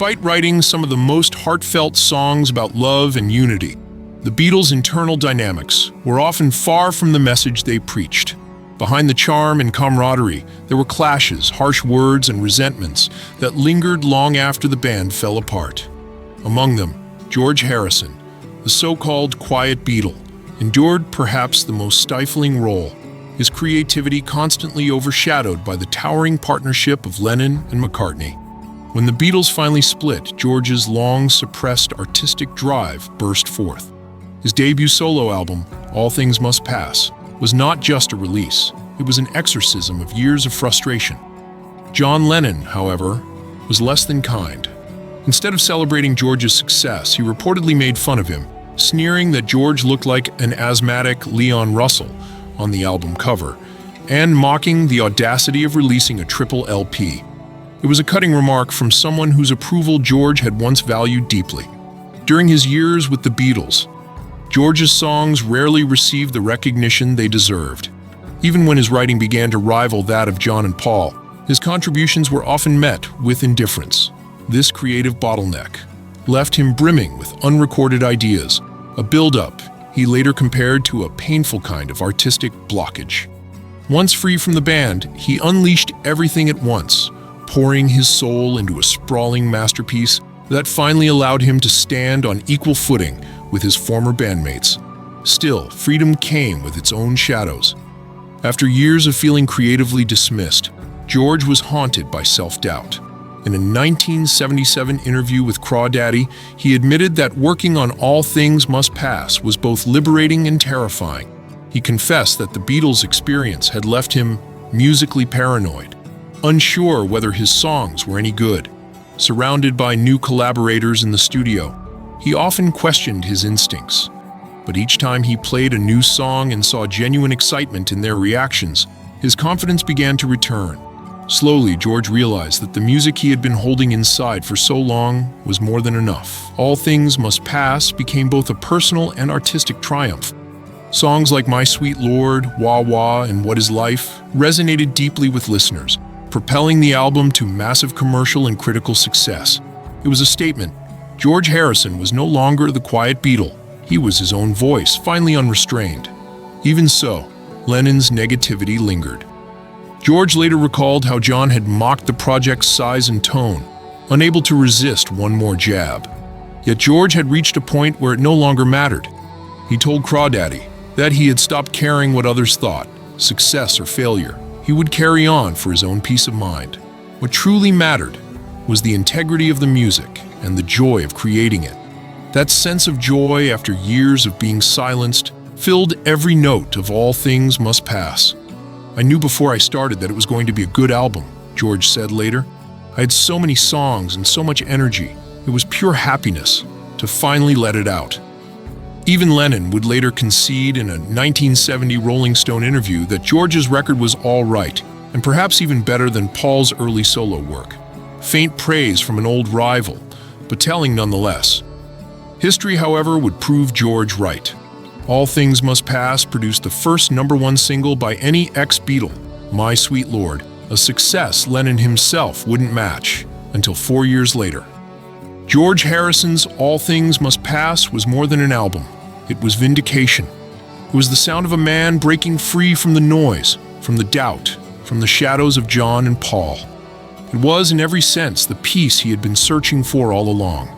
Despite writing some of the most heartfelt songs about love and unity, the Beatles' internal dynamics were often far from the message they preached. Behind the charm and camaraderie, there were clashes, harsh words, and resentments that lingered long after the band fell apart. Among them, George Harrison, the so-called quiet Beatle, endured perhaps the most stifling role, his creativity constantly overshadowed by the towering partnership of Lennon and McCartney. When the Beatles finally split, George's long-suppressed artistic drive burst forth. His debut solo album, All Things Must Pass, was not just a release, it was an exorcism of years of frustration. John Lennon, however, was less than kind. Instead of celebrating George's success, he reportedly made fun of him, sneering that George looked like an asthmatic Leon Russell on the album cover, and mocking the audacity of releasing a triple LP. It was a cutting remark from someone whose approval George had once valued deeply. During his years with the Beatles, George's songs rarely received the recognition they deserved. Even when his writing began to rival that of John and Paul, his contributions were often met with indifference. This creative bottleneck left him brimming with unrecorded ideas, a build-up he later compared to a painful kind of artistic blockage. Once free from the band, he unleashed everything at once, pouring his soul into a sprawling masterpiece that finally allowed him to stand on equal footing with his former bandmates. Still, freedom came with its own shadows. After years of feeling creatively dismissed, George was haunted by self-doubt. In a 1977 interview with Crawdaddy, he admitted that working on All Things Must Pass was both liberating and terrifying. He confessed that the Beatles' experience had left him musically paranoid, unsure whether his songs were any good. Surrounded by new collaborators in the studio, he often questioned his instincts. But each time he played a new song and saw genuine excitement in their reactions, his confidence began to return. Slowly, George realized that the music he had been holding inside for so long was more than enough. All Things Must Pass became both a personal and artistic triumph. Songs like My Sweet Lord, Wah Wah, and What Is Life resonated deeply with listeners, propelling the album to massive commercial and critical success. It was a statement. George Harrison was no longer the quiet Beatle. He was his own voice, finally unrestrained. Even so, Lennon's negativity lingered. George later recalled how John had mocked the project's size and tone, unable to resist one more jab. Yet George had reached a point where it no longer mattered. He told Crawdaddy that he had stopped caring what others thought, success or failure. He would carry on for his own peace of mind. What truly mattered was the integrity of the music and the joy of creating it. That sense of joy after years of being silenced filled every note of All Things Must Pass. I knew before I started that it was going to be a good album, George said later. I had so many songs and so much energy. It was pure happiness to finally let it out. Even Lennon would later concede in a 1970 Rolling Stone interview that George's record was all right, and perhaps even better than Paul's early solo work. Faint praise from an old rival, but telling nonetheless. History, however, would prove George right. All Things Must Pass produced the first #1 single by any ex-Beatle, My Sweet Lord, a success Lennon himself wouldn't match until 4 years later. George Harrison's All Things Must Pass was more than an album. It was vindication. It was the sound of a man breaking free from the noise, from the doubt, from the shadows of John and Paul. It was, in every sense, the peace he had been searching for all along.